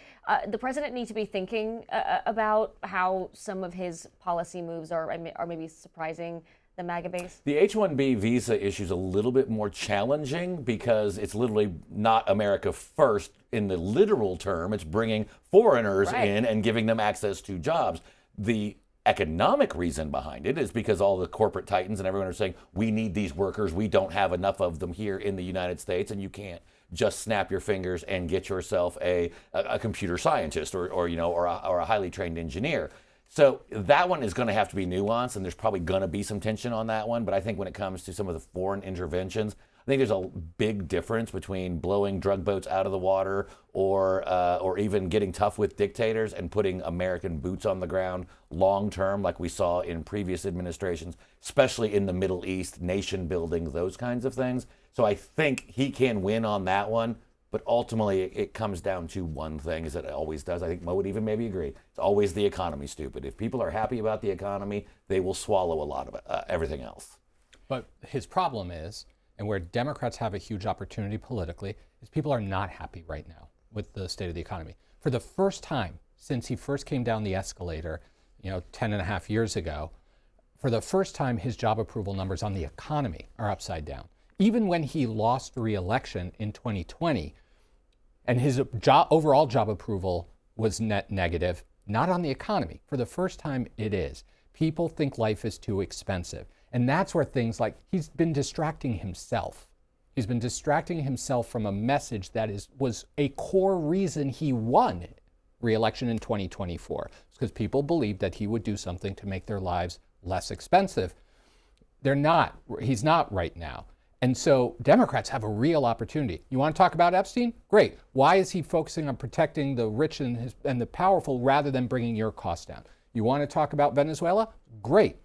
the president need to be thinking about how some of his policy moves are maybe surprising the MAGA base? The H-1B visa issue is a little bit more challenging because it's literally not America first in the literal term. It's bringing foreigners in and giving them access to jobs. The economic reason behind it is because all the corporate titans and everyone are saying, we need these workers. We don't have enough of them here in the United States, and you can't just snap your fingers and get yourself a computer scientist or a highly trained engineer. So that one is going to have to be nuanced, and there's probably going to be some tension on that one. But I think when it comes to some of the foreign interventions, I think there's a big difference between blowing drug boats out of the water or even getting tough with dictators and putting American boots on the ground long term, like we saw in previous administrations, especially in the Middle East, nation building, those kinds of things. So I think he can win on that one. But ultimately, it comes down to one thing, as it always does. I think Mo would even maybe agree. It's always the economy, stupid. If people are happy about the economy, they will swallow a lot of it, everything else. But his problem is, and where Democrats have a huge opportunity politically, is people are not happy right now with the state of the economy. For the first time since he first came down the escalator, 10 and a half years ago, for the first time, his job approval numbers on the economy are upside down. Even when he lost re-election in 2020, and his overall job approval was net negative, not on the economy. For the first time, it is. People think life is too expensive. And that's where things like he's been distracting himself. He's been distracting himself from a message that was a core reason he won re-election in 2024. It's because people believed that he would do something to make their lives less expensive. They're not. He's not right now. And so Democrats have a real opportunity. You want to talk about Epstein? Great. Why is he focusing on protecting the rich and the powerful rather than bringing your costs down? You want to talk about Venezuela? Great.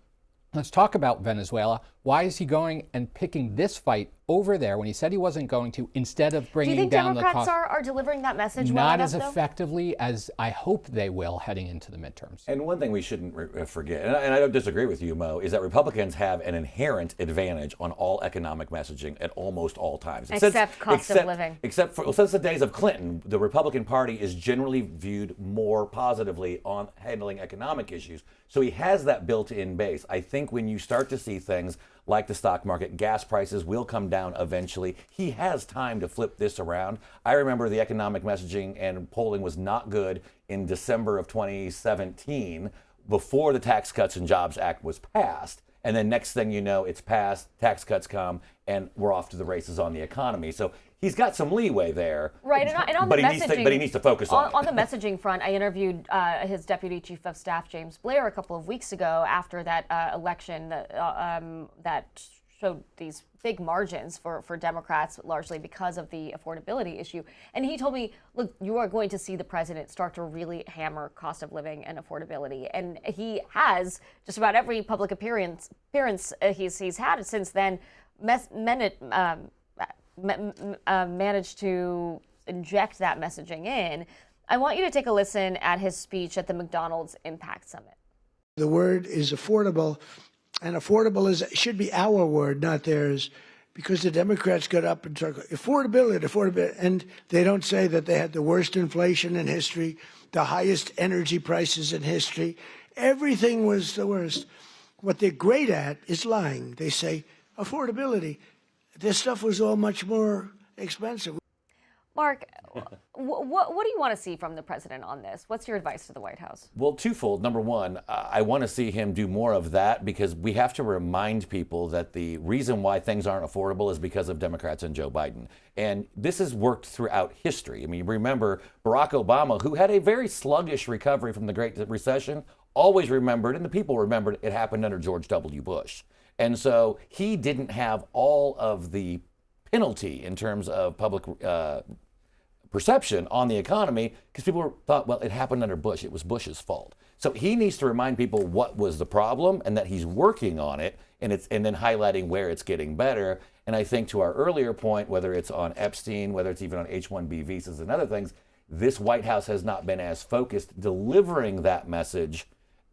Let's talk about Venezuela. Why is he going and picking this fight over there when he said he wasn't going to, instead of bringing down the cost? Do you think Democrats are delivering that message well Not enough, as effectively as I hope they will heading into the midterms. And one thing we shouldn't forget, and I don't disagree with you, Mo, is that Republicans have an inherent advantage on all economic messaging at almost all times. Except cost of living. Except for, since the days of Clinton, the Republican Party is generally viewed more positively on handling economic issues. So he has that built-in base. I think when you start to see things like the stock market, gas prices will come down eventually. He has time to flip this around. I remember the economic messaging and polling was not good in December of 2017 before the Tax Cuts and Jobs Act was passed. And then next thing you know, it's passed, tax cuts come, and we're off to the races on the economy. So he's got some leeway there. Right, and on but the messaging, he needs to focus on it. On the messaging front, I interviewed his Deputy Chief of Staff, James Blair, a couple of weeks ago after that election that showed these big margins for Democrats, largely because of the affordability issue. And he told me, look, you are going to see the president start to really hammer cost of living and affordability. And he has, just about every public appearance he's had since then, managed to inject that messaging in. I want you to take a listen at his speech at the McDonald's Impact Summit. The word is affordable, and affordable should be our word, not theirs, because the Democrats got up and talk affordability, and they don't say that they had the worst inflation in history, the highest energy prices in history. Everything was the worst. What they're great at is lying. They say affordability. This stuff was all much more expensive. Mark, what do you want to see from the president on this? What's your advice to the White House? Well, twofold. Number one, I want to see him do more of that, because we have to remind people that the reason why things aren't affordable is because of Democrats and Joe Biden. And this has worked throughout history. I mean, remember Barack Obama, who had a very sluggish recovery from the Great Recession, always remembered, and the people remembered, it happened under George W. Bush. And so he didn't have all of the penalty in terms of public perception on the economy, because people thought, well, it happened under Bush. It was Bush's fault. So he needs to remind people what was the problem and that he's working on it, and then highlighting where it's getting better. And I think to our earlier point, whether it's on Epstein, whether it's even on H-1B visas and other things, this White House has not been as focused delivering that message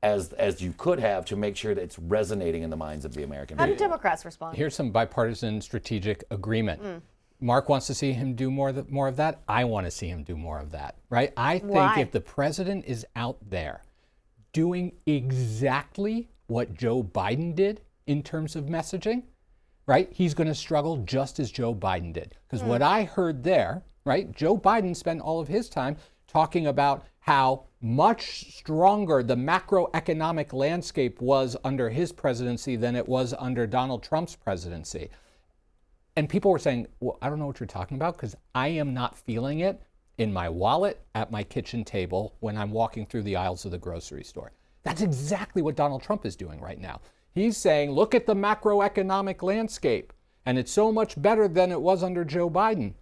as you could have, to make sure that it's resonating in the minds of the American people. How do Democrats respond? Here's some bipartisan strategic agreement. Mark wants to see him do more of that. I want to see him do more of that, right? I think if the president is out there doing exactly what Joe Biden did in terms of messaging, right, he's going to struggle just as Joe Biden did. Because what I heard there, right, Joe Biden spent all of his time talking about how much stronger the macroeconomic landscape was under his presidency than it was under Donald Trump's presidency. And people were saying, well, I don't know what you're talking about, because I am not feeling it in my wallet, at my kitchen table, when I'm walking through the aisles of the grocery store. That's exactly what Donald Trump is doing right now. He's saying, look at the macroeconomic landscape, and it's so much better than it was under Joe Biden.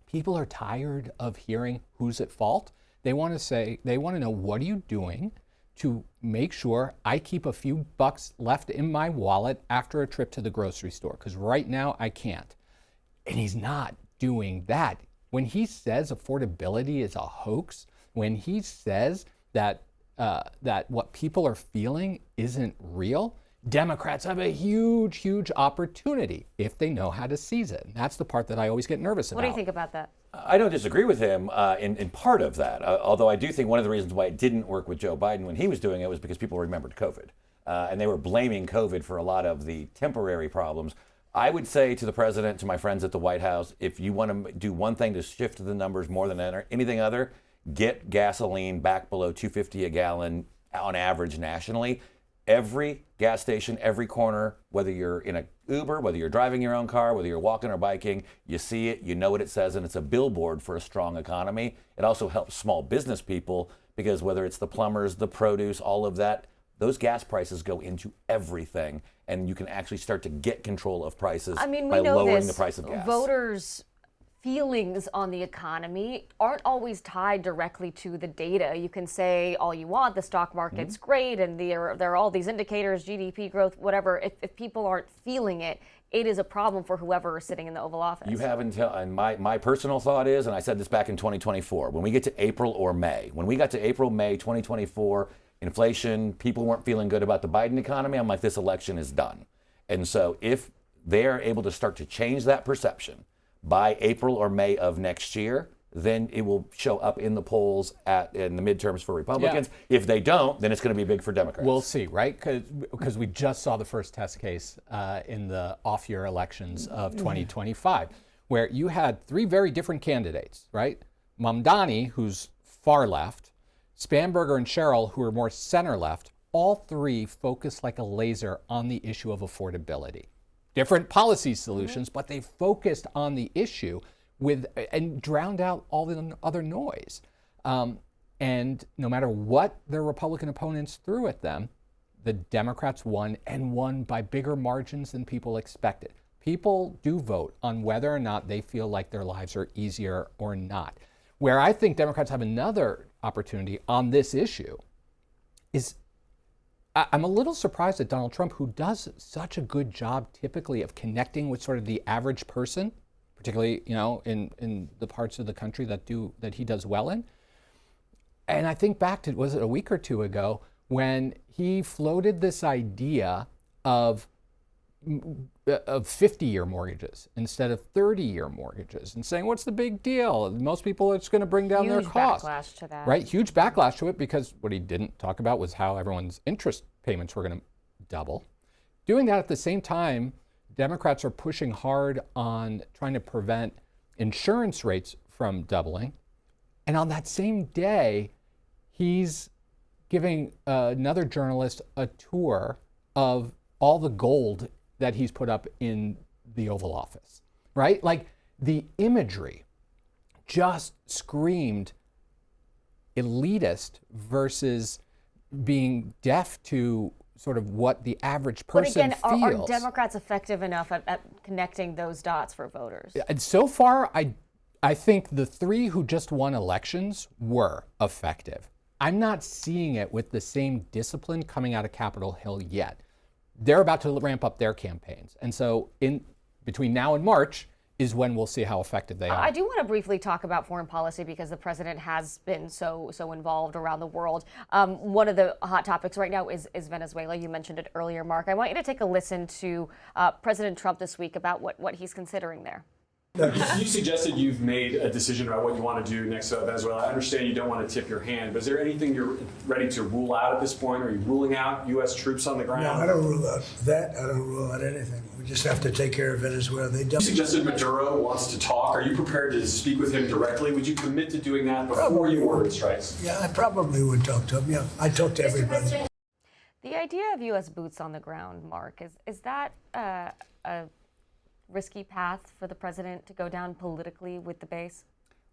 People are tired of hearing who's at fault. They want to know, what are you doing to make sure I keep a few bucks left in my wallet after a trip to the grocery store? Because right now I can't. And he's not doing that. When he says affordability is a hoax, when he says that what people are feeling isn't real, Democrats have a huge, huge opportunity if they know how to seize it. And that's the part that I always get nervous about. What do you think about that? I don't disagree with him in part of that, although I do think one of the reasons why it didn't work with Joe Biden when he was doing it was because people remembered COVID. And they were blaming COVID for a lot of the temporary problems. I would say to the president, to my friends at the White House, if you want to do one thing to shift the numbers more than anything other, get gasoline back below $2.50 a gallon on average nationally. Every gas station, every corner, whether you're in an Uber, whether you're driving your own car, whether you're walking or biking, you see it, you know what it says, and it's a billboard for a strong economy. It also helps small business people, because whether it's the plumbers, the produce, all of that, those gas prices go into everything, and you can actually start to get control of prices by lowering the price of gas. Voters' feelings on the economy aren't always tied directly to the data. You can say all you want, the stock market's great, and there are all these indicators, GDP growth, whatever. If people aren't feeling it, it is a problem for whoever is sitting in the Oval Office. You have until, and my personal thought is, and I said this back in 2024, when we get to April or May, when we got to April, May 2024, inflation, people weren't feeling good about the Biden economy, I'm like, this election is done. And so if they're able to start to change that perception by April or May of next year, then it will show up in the polls in the midterms for Republicans. Yeah. If they don't, then it's going to be big for Democrats. We'll see, right? Because we just saw the first test case in the off-year elections of 2025, where you had three very different candidates, right? Mamdani, who's far left, Spanberger and Sherrill, who are more center left, all three focused like a laser on the issue of affordability. Different policy solutions, but they focused on the issue. and drowned out all the other noise. And no matter what their Republican opponents threw at them, the Democrats won, and won by bigger margins than people expected. People do vote on whether or not they feel like their lives are easier or not. Where I think Democrats have another opportunity on this issue is, I'm a little surprised that Donald Trump, who does such a good job typically of connecting with sort of the average person, particularly, you know, in the parts of the country that he does well in. And I think back to, was it a week or two ago, when he floated this idea of 50-year mortgages instead of 30-year mortgages, and saying, what's the big deal? Most people, it's going to bring down their costs. Huge backlash to that. Right, huge backlash to it, because what he didn't talk about was how everyone's interest payments were going to double. Doing that at the same time, Democrats are pushing hard on trying to prevent insurance rates from doubling. And on that same day, he's giving another journalist a tour of all the gold that he's put up in the Oval Office, right? Like, the imagery just screamed elitist versus being deaf to sort of what the average person feels. But again, are Democrats effective enough at connecting those dots for voters? And so far, I think the three who just won elections were effective. I'm not seeing it with the same discipline coming out of Capitol Hill yet. They're about to ramp up their campaigns. And so in between now and March is when we'll see how effective they are. I do want to briefly talk about foreign policy, because the president has been so involved around the world. One of the hot topics right now is Venezuela. You mentioned it earlier, Mark. I want you to take a listen to President Trump this week about what he's considering there. You suggested you've made a decision about what you want to do next to Venezuela. I understand you don't want to tip your hand, but is there anything you're ready to rule out at this point? Are you ruling out U.S. troops on the ground? No, I don't rule out that. I don't rule out anything. We just have to take care of Venezuela. You suggested Maduro wants to talk. Are you prepared to speak with him directly? Would you commit to doing that before you order strikes? Yeah, I probably would talk to him. Yeah, I talk to everybody. The idea of U.S. boots on the ground, Mark, is that a risky path for the president to go down politically with the base?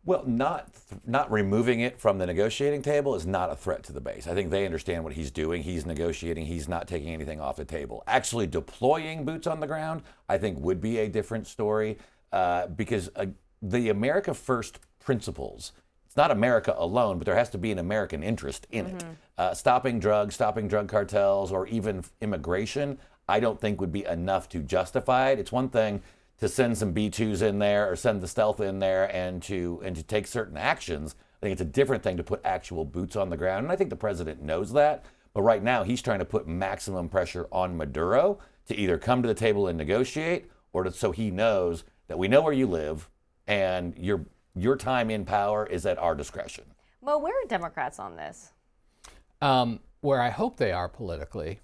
Well, not removing it from the negotiating table is not a threat to the base. I think they understand what he's doing. He's negotiating. He's not taking anything off the table. Actually deploying boots on the ground, I think, would be a different story, because the America First principles, it's not America alone, but there has to be an American interest in it. Stopping drugs, stopping drug cartels, or even immigration, I don't think would be enough to justify it. It's one thing to send some B-2s in there or send the stealth in there and to take certain actions. I think it's a different thing to put actual boots on the ground. And I think the president knows that. But right now he's trying to put maximum pressure on Maduro to either come to the table and negotiate, or so he knows that we know where you live and your time in power is at our discretion. Mo, where are Democrats on this? Where I hope they are politically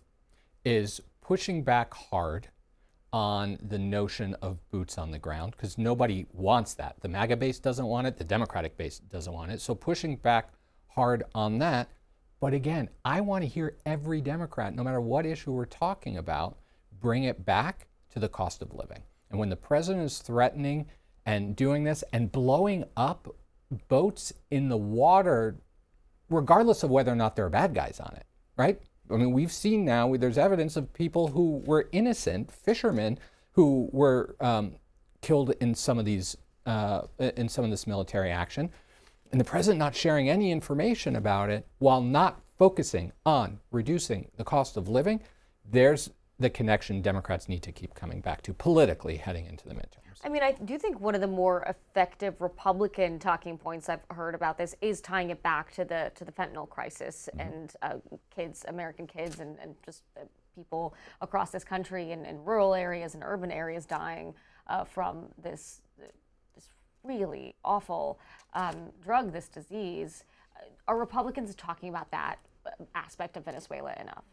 is pushing back hard on the notion of boots on the ground, because nobody wants that. The MAGA base doesn't want it. The Democratic base doesn't want it. So pushing back hard on that. But again, I want to hear every Democrat, no matter what issue we're talking about, bring it back to the cost of living. And when the president is threatening and doing this and blowing up boats in the water, regardless of whether or not there are bad guys on it, right? I mean, we've seen now, there's evidence of people who were innocent, fishermen, who were killed in some of these, in some of this military action, and the president not sharing any information about it while not focusing on reducing the cost of living. There's the connection Democrats need to keep coming back to politically heading into the midterms. I mean, I do think one of the more effective Republican talking points I've heard about this is tying it back to the fentanyl crisis and kids, American kids, and just people across this country in rural areas and urban areas dying from this really awful drug, this disease. Are Republicans talking about that aspect of Venezuela enough?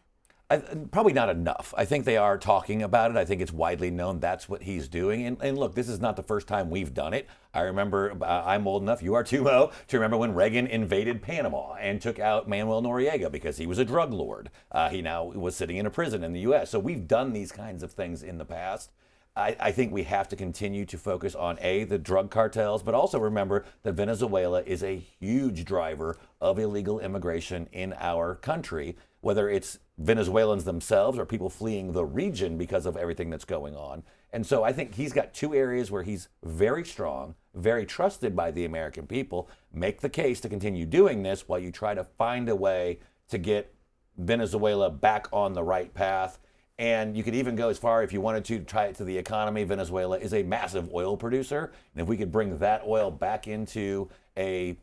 Probably not enough. I think they are talking about it. I think it's widely known that's what he's doing. And look, this is not the first time we've done it. I remember, I'm old enough, you are too, Mo, to remember when Reagan invaded Panama and took out Manuel Noriega because he was a drug lord. He now was sitting in a prison in the U.S. So we've done these kinds of things in the past. I think we have to continue to focus on the drug cartels, but also remember that Venezuela is a huge driver of illegal immigration in our country, whether it's Venezuelans themselves or people fleeing the region because of everything that's going on. And so I think he's got two areas where he's very strong, very trusted by the American people. Make the case to continue doing this while you try to find a way to get Venezuela back on the right path. And you could even go as far, if you wanted to, tie it to the economy. Venezuela is a massive oil producer. And if we could bring that oil back into a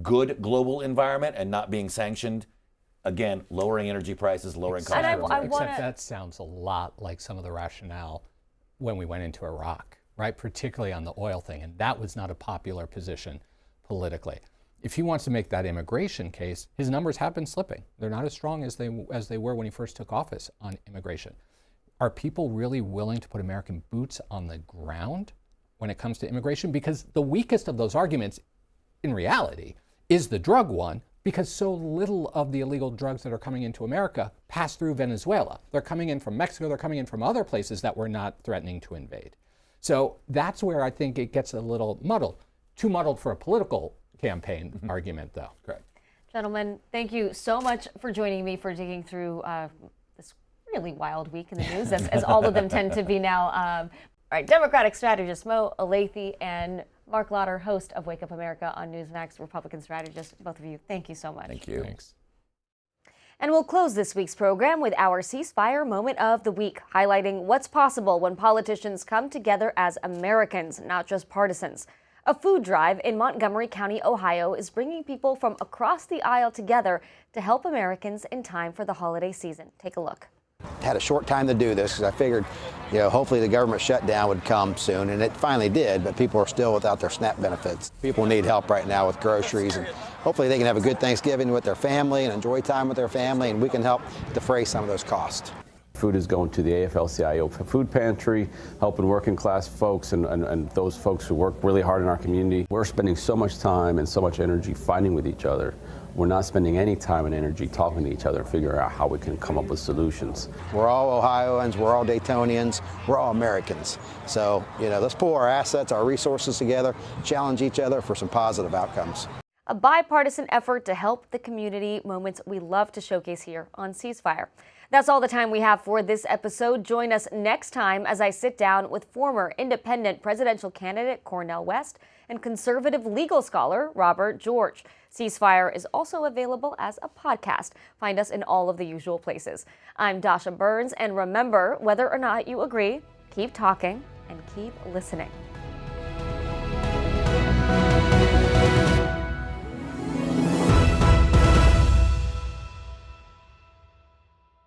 good global environment and not being sanctioned, again, lowering energy prices, lowering costs. Except that sounds a lot like some of the rationale when we went into Iraq, right? Particularly on the oil thing. And that was not a popular position politically. If he wants to make that immigration case, his numbers have been slipping. They're not as strong as they were when he first took office on immigration. Are people really willing to put American boots on the ground when it comes to immigration? Because the weakest of those arguments, in reality, is the drug one, because so little of the illegal drugs that are coming into America pass through Venezuela. They're coming in from Mexico, they're coming in from other places that we're not threatening to invade. So that's where I think it gets a little muddled. Too muddled for a political campaign argument, though. Correct. Gentlemen, thank you so much for joining me, for digging through this really wild week in the news, as all of them tend to be now. All right, Democratic strategist Mo Elleithee and Marc Lotter, host of Wake Up America on Newsmax, Republican strategist. Both of you, thank you so much. Thank you. Thanks. And we'll close this week's program with our ceasefire moment of the week, highlighting what's possible when politicians come together as Americans, not just partisans. A food drive in Montgomery County, Ohio, is bringing people from across the aisle together to help Americans in time for the holiday season. Take a look. Had a short time to do this because I figured, hopefully the government shutdown would come soon, and it finally did, but people are still without their SNAP benefits. People need help right now with groceries, and hopefully they can have a good Thanksgiving with their family and enjoy time with their family, and we can help defray some of those costs. Food is going to the AFL-CIO food pantry, helping working class folks and those folks who work really hard in our community. We're spending so much time and so much energy fighting with each other. We're not spending any time and energy talking to each other and figuring out how we can come up with solutions. We're all Ohioans, we're all Daytonians, we're all Americans. So, let's pull our assets, our resources together, challenge each other for some positive outcomes. A bipartisan effort to help the community, moments we love to showcase here on Ceasefire. That's all the time we have for this episode. Join us next time as I sit down with former independent presidential candidate Cornel West and conservative legal scholar Robert George. Ceasefire is also available as a podcast. Find us in all of the usual places. I'm Dasha Burns, and remember, whether or not you agree, keep talking and keep listening.